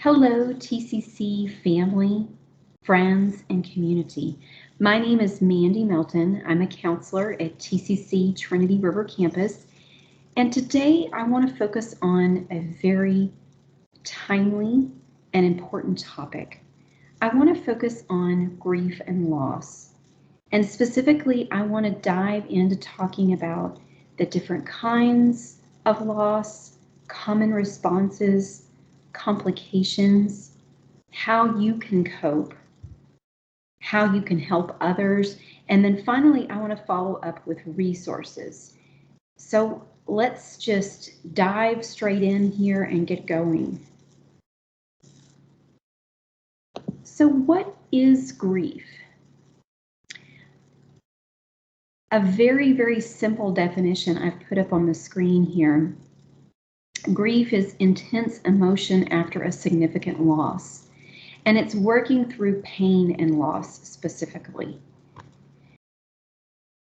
Hello, TCC family, friends, and community. My name is Mandy Melton. I'm a counselor at TCC Trinity River Campus, and today I want to focus on a very timely and important topic. I want to focus on grief and loss, and specifically I want to dive into talking about the different kinds of loss, common responses, complications, how you can cope, how you can help others, and then finally, I want to follow up with resources. So let's just dive straight in here and get going. So what is grief? A very, very simple definition I've put up on the screen here. Grief is intense emotion after a significant loss. And it's working through pain and loss specifically.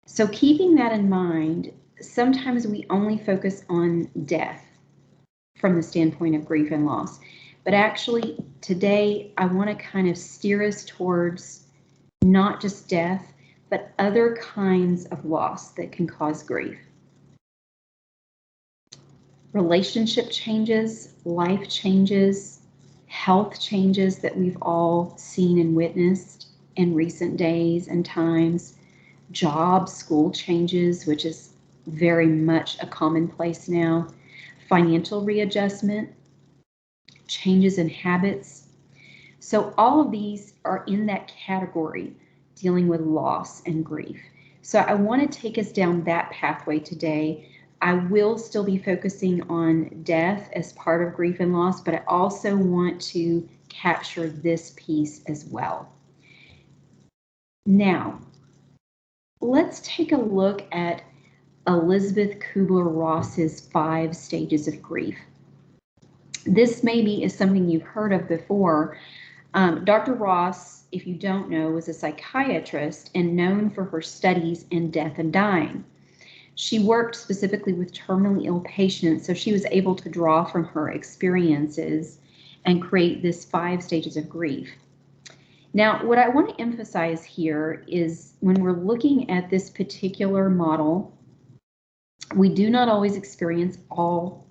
So keeping that in mind, sometimes we only focus on death from the standpoint of grief and loss. But actually today I want to kind of steer us towards not just death, but other kinds of loss that can cause grief. Relationship changes, life changes, health changes that we've all seen and witnessed in recent days and times, job, school changes, which is very much a commonplace now, financial readjustment, changes in habits. So all of these are in that category, dealing with loss and grief. So I want to take us down that pathway today. I will still be focusing on death as part of grief and loss, but I also want to capture this piece as well. Now, let's take a look at Elizabeth Kubler-Ross's 5 stages of grief. This maybe is something you've heard of before. Dr. Ross, if you don't know, was a psychiatrist and known for her studies in death and dying. She worked specifically with terminally ill patients, so she was able to draw from her experiences and create this 5 stages of grief. Now, what I want to emphasize here is when we're looking at this particular model, we do not always experience all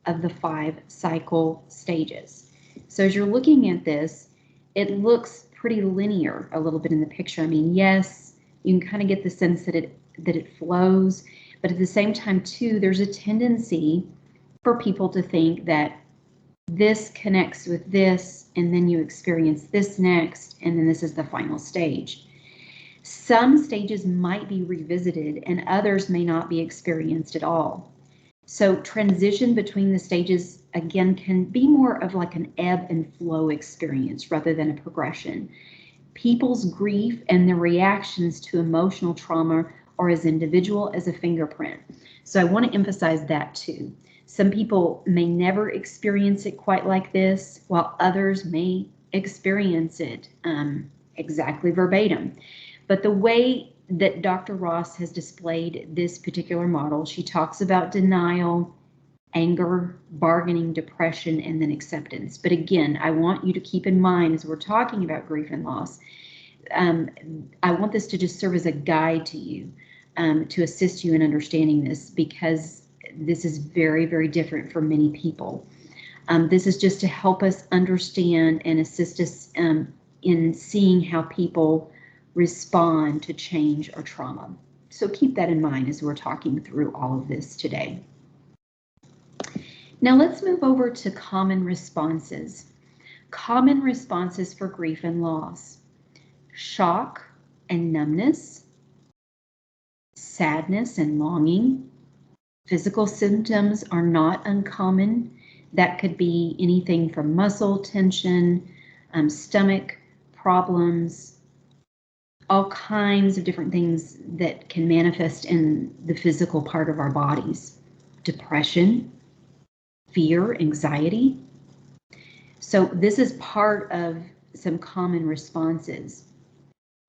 of the 5 cycle stages. So as you're looking at this, it looks pretty linear a little bit in the picture. I mean, yes, you can kind of get the sense that it flows, but at the same time too, there's a tendency for people to think that this connects with this, and then you experience this next, and then this is the final stage. Some stages might be revisited and others may not be experienced at all. So transition between the stages, again, can be more of like an ebb and flow experience rather than a progression. People's grief and their reactions to emotional trauma are as individual as a fingerprint. So I want to emphasize that too. Some people may never experience it quite like this, while others may experience it exactly verbatim. But the way that Dr. Ross has displayed this particular model, she talks about denial, anger, bargaining, depression, and then acceptance. But again, I want you to keep in mind as we're talking about grief and loss, I want this to just serve as a guide to you, to assist you in understanding this, because this is very, very different for many people. This is just to help us understand and assist us in seeing how people respond to change or trauma. So keep that in mind as we're talking through all of this today. Now let's move over to common responses. Common responses for grief and loss: shock and numbness, sadness and longing. Physical symptoms are not uncommon. That could be anything from muscle tension, stomach problems, all kinds of different things that can manifest in the physical part of our bodies. Depression, fear, anxiety. So this is part of some common responses.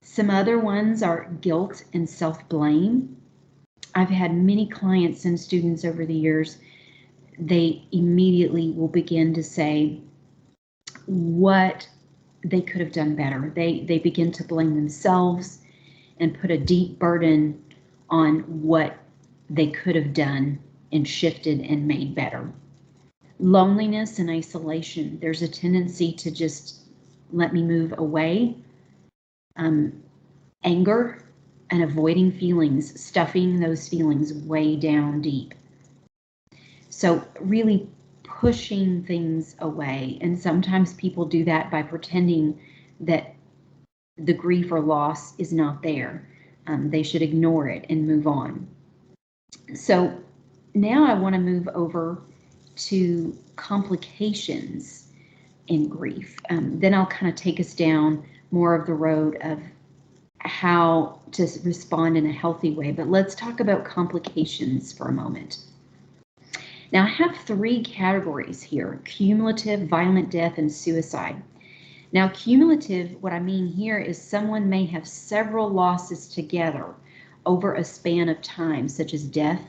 Some other ones are guilt and self-blame. I've had many clients and students over the years, they immediately will begin to say, what they could have done better. They begin to blame themselves and put a deep burden on what they could have done and shifted and made better. Loneliness and isolation. There's a tendency to just let me move away. Anger and avoiding feelings, stuffing those feelings way down deep. So really pushing things away. And sometimes people do that by pretending that the grief or loss is not there. They should ignore it and move on. So now I want to move over to complications in grief. Then I'll kind of take us down more of the road of how to respond in a healthy way. But let's talk about complications for a moment. Now I have three categories here: cumulative, violent death, and suicide. Now cumulative, what I mean here is someone may have several losses together over a span of time, such as death,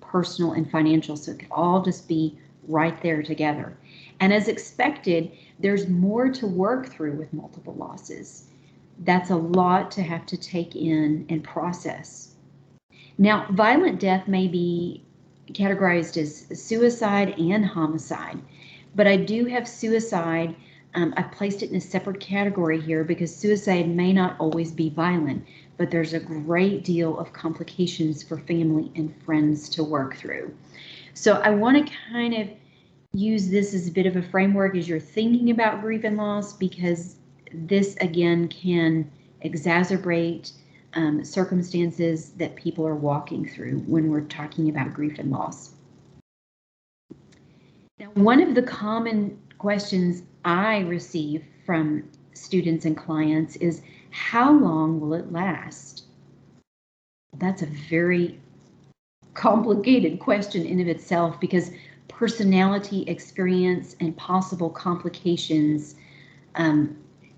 personal, and financial. So it could all just be right there together. And as expected, there's more to work through with multiple losses. That's a lot to have to take in and process. Now, violent death may be categorized as suicide and homicide, but I do have suicide. I've placed it in a separate category here because suicide may not always be violent, but there's a great deal of complications for family and friends to work through. So I want to kind of use this as a bit of a framework as you're thinking about grief and loss, because this again can exacerbate circumstances that people are walking through when we're talking about grief and loss. Now, one of the common questions I receive from students and clients is, how long will it last? That's a very complicated question in of itself, because personality, experience, and possible complications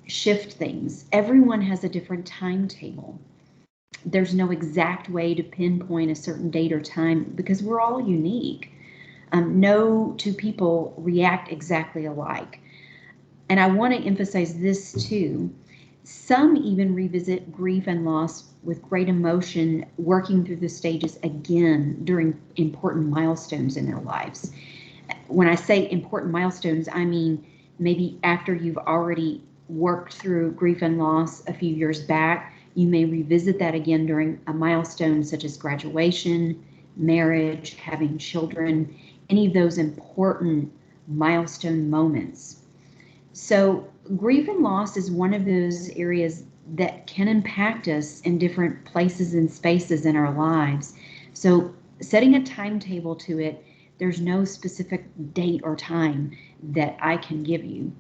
shift things. Everyone has a different timetable. There's no exact way to pinpoint a certain date or time because we're all unique. No two people react exactly alike. And I want to emphasize this too. Some even revisit grief and loss with great emotion, working through the stages again during important milestones in their lives. When I say important milestones, I mean maybe after you've already worked through grief and loss a few years back, you may revisit that again during a milestone such as graduation, marriage, having children, any of those important milestone moments. So grief and loss is one of those areas that can impact us in different places and spaces in our lives. So setting a timetable to it, there's no specific date or time that I can give you.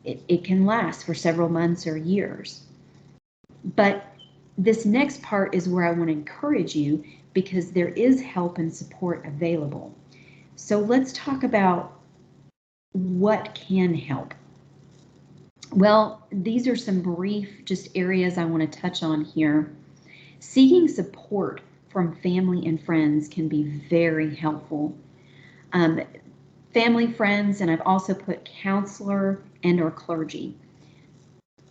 It can last for several months or years. But this next part is where I want to encourage you, because there is help and support available. So let's talk about what can help. Well, these are some brief just areas I want to touch on here. Seeking support from family and friends can be very helpful. Family, friends, and I've also put counselor and or clergy.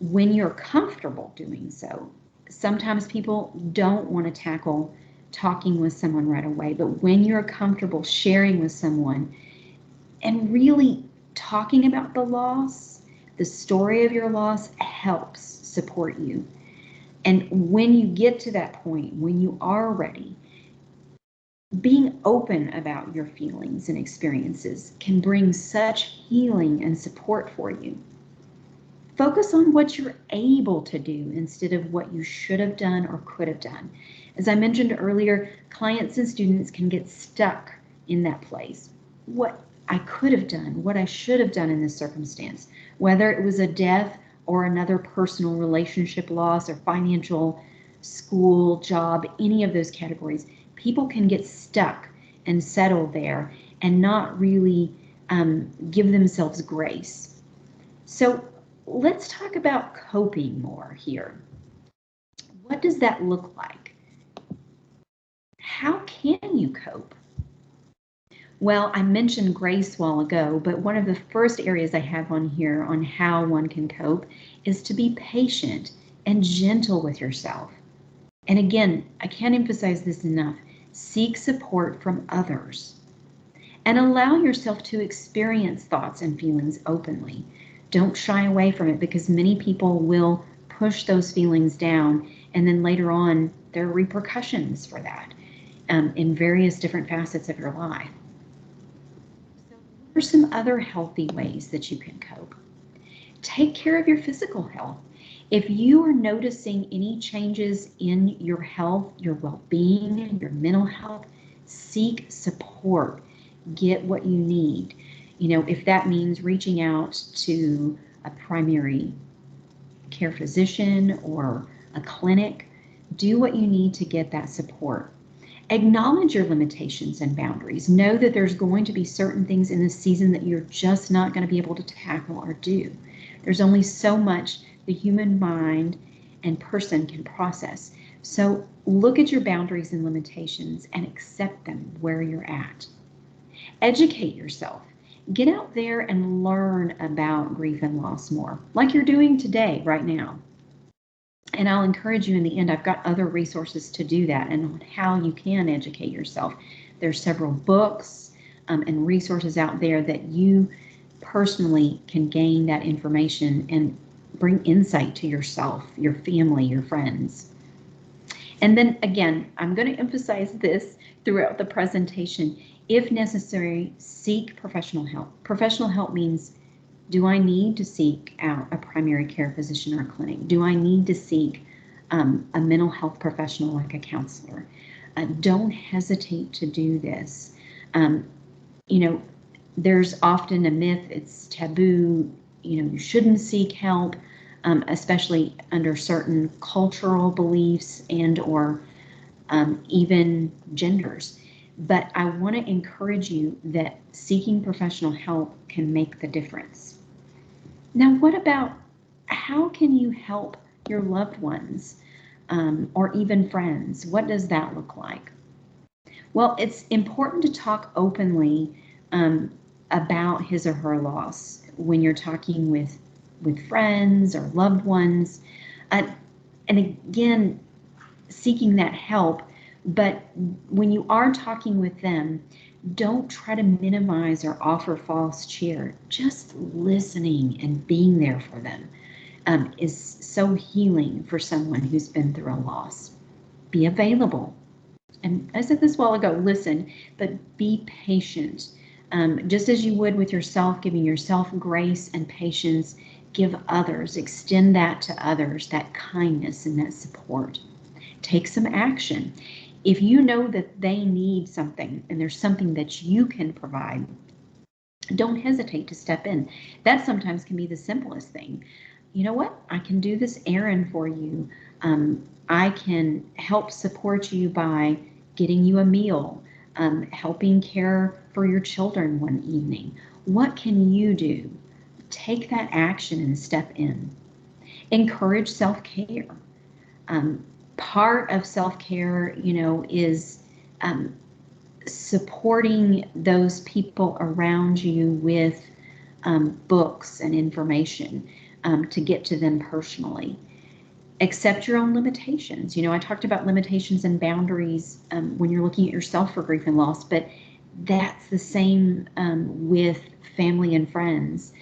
When you're comfortable doing so, sometimes people don't want to tackle talking with someone right away, but when you're comfortable sharing with someone and really talking about the loss, the story of your loss helps support you. And when you get to that point, when you are ready, being open about your feelings and experiences can bring such healing and support for you. Focus on what you're able to do instead of what you should have done or could have done. As I mentioned earlier, clients and students can get stuck in that place. What I could have done, what I should have done in this circumstance, whether it was a death or another personal relationship loss or financial, school, job, any of those categories, people can get stuck and settle there and not really give themselves grace. So let's talk about coping more here. What does that look like? How can you cope? Well, I mentioned grace a while ago, but one of the first areas I have on here on how one can cope is to be patient and gentle with yourself. And again, I can't emphasize this enough. Seek support from others and allow yourself to experience thoughts and feelings openly. Don't shy away from it, because many people will push those feelings down, and then later on there are repercussions for that in various different facets of your life. So what are some other healthy ways that you can cope? Take care of your physical health. If you are noticing any changes in your health, your well-being, your mental health, seek support. Get what you need. You know, if that means reaching out to a primary care physician or a clinic, do what you need to get that support. Acknowledge your limitations and boundaries. Know that there's going to be certain things in this season that you're just not going to be able to tackle or do. There's only so much the human mind and person can process. So look at your boundaries and limitations and accept them where you're at. Educate yourself. Get out there and learn about grief and loss more, like you're doing today, right now. And I'll encourage you in the end, I've got other resources to do that and on how you can educate yourself. There's several books and resources out there that you personally can gain that information and bring insight to yourself, your family, your friends. And then again, I'm going to emphasize this throughout the presentation. If necessary, seek professional help. Professional help means, do I need to seek out a primary care physician or a clinic? Do I need to seek a mental health professional like a counselor? Don't hesitate to do this. You know, there's often a myth, it's taboo, you know, you shouldn't seek help, especially under certain cultural beliefs and or even genders. But I want to encourage you that seeking professional help can make the difference. Now, what about how can you help your loved ones or even friends? What does that look like? Well, it's important to talk openly about his or her loss when you're talking with friends or loved ones. And again, seeking that help. But when you are talking with them, don't try to minimize or offer false cheer. Just listening and being there for them is so healing for someone who's been through a loss. Be available. And I said this a while ago, listen, but be patient. Just as you would with yourself, giving yourself grace and patience, give others, extend that to others, that kindness and that support. Take some action. If you know that they need something and there's something that you can provide, don't hesitate to step in. That sometimes can be the simplest thing. You know what? I can do this errand for you. I can help support you by getting you a meal, helping care for your children one evening. What can you do? Take that action and step in. Encourage self-care. Part of self-care, you know, is supporting those people around you with books and information to get to them personally. Accept your own limitations. You know, I talked about limitations and boundaries when you're looking at yourself for grief and loss, but that's the same with family and friends.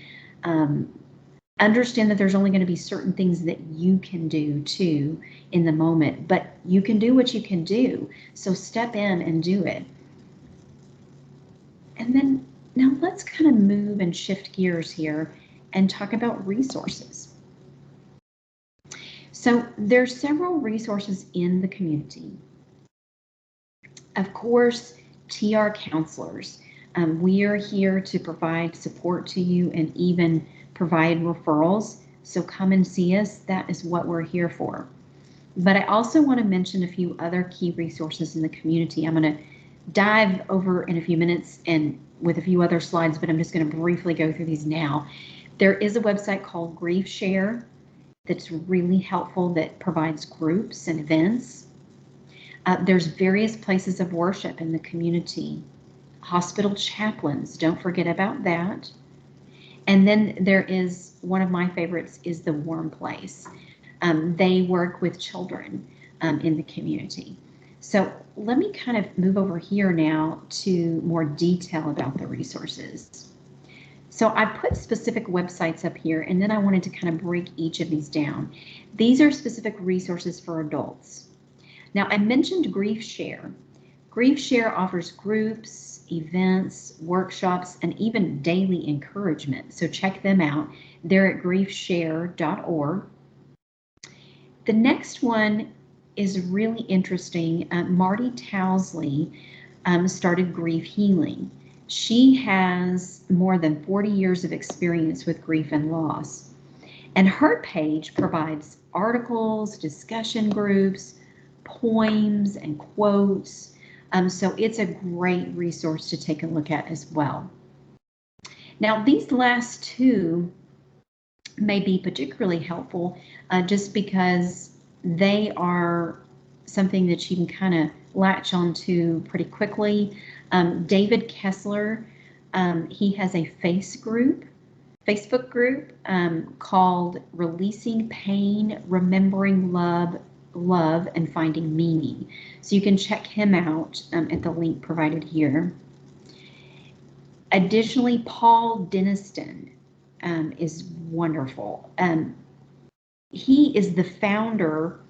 Understand that there's only going to be certain things that you can do too in the moment, but you can do what you can do. So step in and do it. And then now let's kind of move and shift gears here and talk about resources. So there's several resources in the community. Of course, TR counselors. We are here to provide support to you and even provide referrals. So come and see us. That is what we're here for. But I also want to mention a few other key resources in the community. I'm going to dive over in a few minutes and with a few other slides, but I'm just going to briefly go through these now. There is a website called Grief Share that's really helpful, that provides groups and events. There's various places of worship in the community. hospital chaplains, don't forget about that. And then there is one of my favorites is the Warm Place. They work with children in the community. So let me kind of move over here now to more detail about the resources. So I put specific websites up here, and then I wanted to kind of break each of these down. These are specific resources for adults. Now, I mentioned GriefShare. GriefShare offers groups, events, workshops, and even daily encouragement. So check them out. They're at griefshare.org. The next one is really interesting. Marty Towsley started Grief Healing. She has more than 40 years of experience with grief and loss. And her page provides articles, discussion groups, poems, and quotes. So it's a great resource to take a look at as well. Now, these last two may be particularly helpful just because they are something that you can kind of latch onto pretty quickly. David Kessler, he has a Facebook group called Releasing Pain, Remembering Love, and Finding Meaning. So you can check him out at the link provided here. Additionally, Paul Denniston is wonderful. He is the founder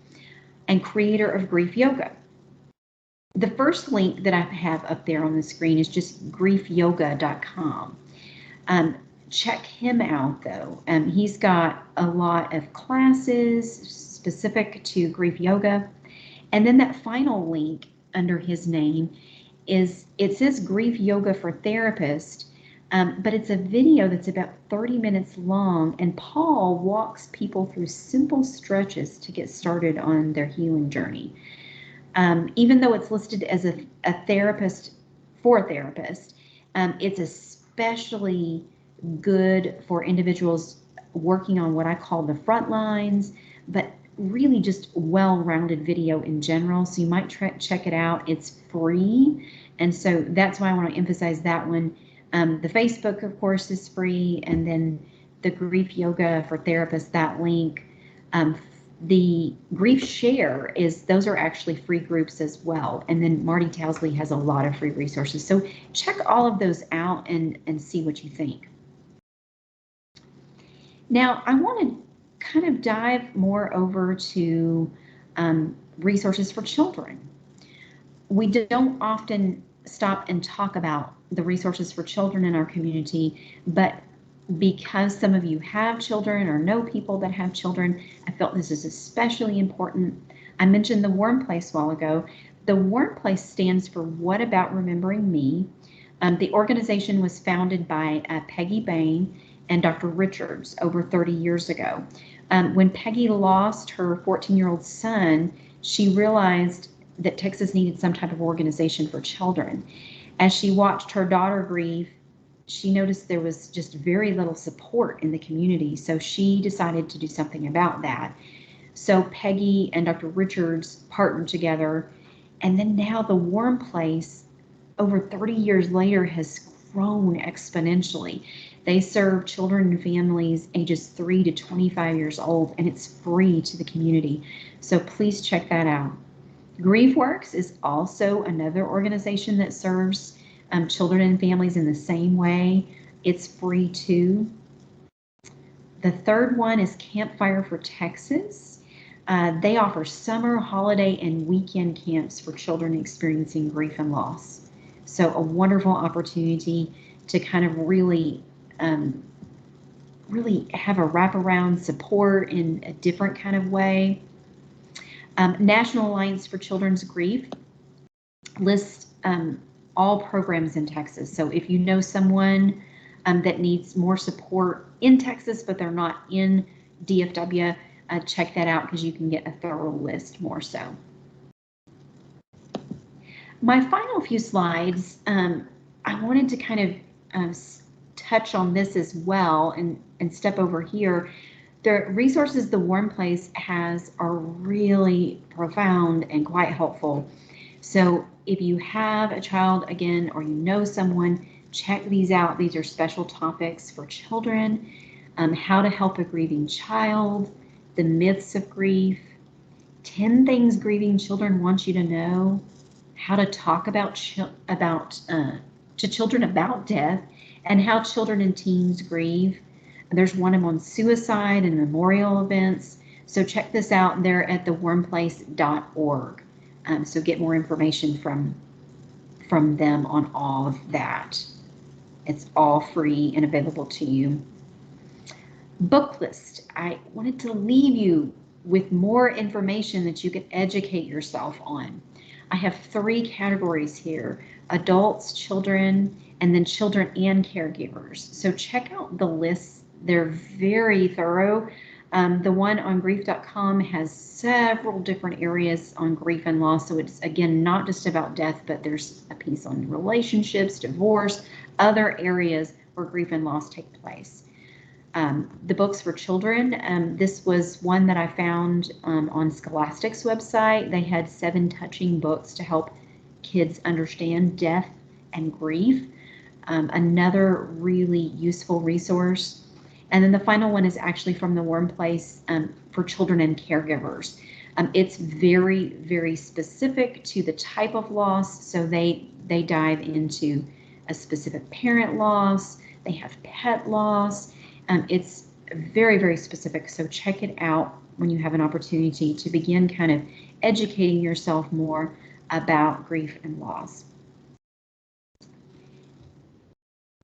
and creator of Grief Yoga. The first link that I have up there on the screen is just griefyoga.com. Check him out though. He's got a lot of classes specific to grief yoga. And then that final link under his name is, it says Grief Yoga for Therapists, but it's a video that's about 30 minutes long, and Paul walks people through simple stretches to get started on their healing journey. Even though it's listed as a therapist for a therapist, it's especially good for individuals working on what I call the front lines, but really just well-rounded video in general. So you might check it out. It's free. And so that's why I want to emphasize that one. The Facebook, of course, is free. And then the Grief Yoga for Therapists, that link. The GriefShare those are actually free groups as well. And then Marty Towsley has a lot of free resources. So check all of those out and see what you think. Now, I want to kind of dive more over to resources for children. We don't often stop and talk about the resources for children in our community, but because some of you have children or know people that have children, I felt this is especially important. I mentioned the Warm Place a while ago. The Warm Place stands for What About Remembering Me? The organization was founded by Peggy Bain and Dr. Richards over 30 years ago. When Peggy lost her 14-year-old son, she realized that Texas needed some type of organization for children. As she watched her daughter grieve, she noticed there was just very little support in the community, so she decided to do something about that. So Peggy and Dr. Richards partnered together, and then now the Warm Place, over 30 years later, has grown exponentially. They serve children and families ages 3 to 25 years old, and it's free to the community. So please check that out. GriefWorks is also another organization that serves children and families in the same way. It's free too. The third one is Campfire for Texas. They offer summer, holiday, and weekend camps for children experiencing grief and loss. So a wonderful opportunity to kind of really have a wraparound support in a different kind of way. National Alliance for Children's Grief lists all programs in Texas. So if you know someone that needs more support in Texas, but they're not in DFW, check that out because you can get a thorough list more so. My final few slides, I wanted to kind of touch on this as well and step over here. The resources the Warm Place has are really profound and quite helpful. So if you have a child, again, or you know someone, check these out. These are special topics for children. How to help a grieving child, the myths of grief, 10 things grieving children want you to know, how to talk about to children about death, and how children and teens grieve. There's one on suicide and memorial events. So check this out. They're at thewarmplace.org. So get more information from them on all of that. It's all free and available to you. Book list. I wanted to leave you with more information that you can educate yourself on. I have 3 categories here: adults, children, and then children and caregivers. So check out the lists. They're very thorough. The one on grief.com has several different areas on grief and loss. So it's, again, not just about death, but there's a piece on relationships, divorce, other areas where grief and loss take place. The books for children, this was one that I found on Scholastic's website. They had 7 touching books to help kids understand death and grief. Another really useful resource. And then the final one is actually from the Warm Place for children and caregivers. It's very, very specific to the type of loss. So they dive into a specific parent loss. They have pet loss. It's very, very specific. So check it out when you have an opportunity to begin kind of educating yourself more about grief and loss.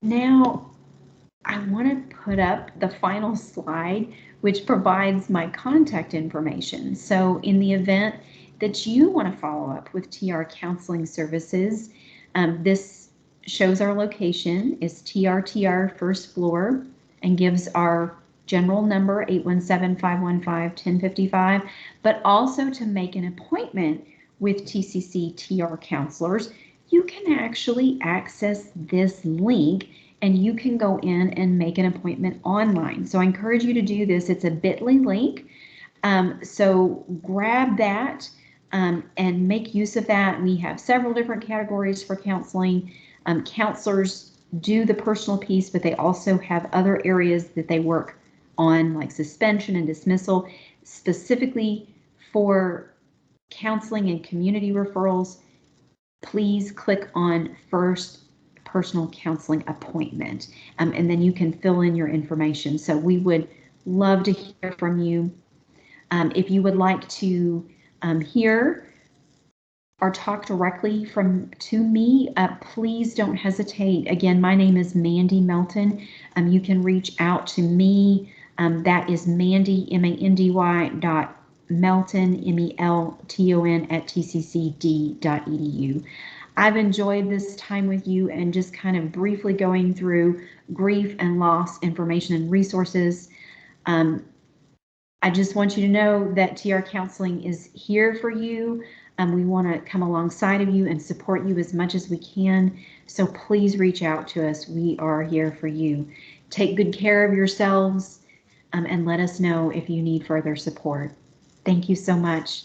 Now, I want to put up the final slide, which provides my contact information. So in the event that you want to follow up with TR Counseling Services, this shows our location is TRTR first floor and gives our general number 817-515-1055, but also to make an appointment with TCC TR counselors, you can actually access this link and you can go in and make an appointment online. So I encourage you to do this. It's a bit.ly link. So grab that and make use of that. We have several different categories for counseling. Counselors do the personal piece, but they also have other areas that they work on, like suspension and dismissal, specifically for counseling and community referrals. Please click on First Personal Counseling Appointment, and then you can fill in your information. So we would love to hear from you. If you would like to hear or talk directly to me, please don't hesitate. Again, my name is Mandy Melton. You can reach out to me. That is Mandy, MANDY.Melton, MELTON @tccd.edu. I've enjoyed this time with you and just kind of briefly going through grief and loss information and resources. I just want you to know that TR Counseling is here for you. We want to come alongside of you and support you as much as we can. So please reach out to us. We are here for you. Take good care of yourselves and let us know if you need further support. Thank you so much.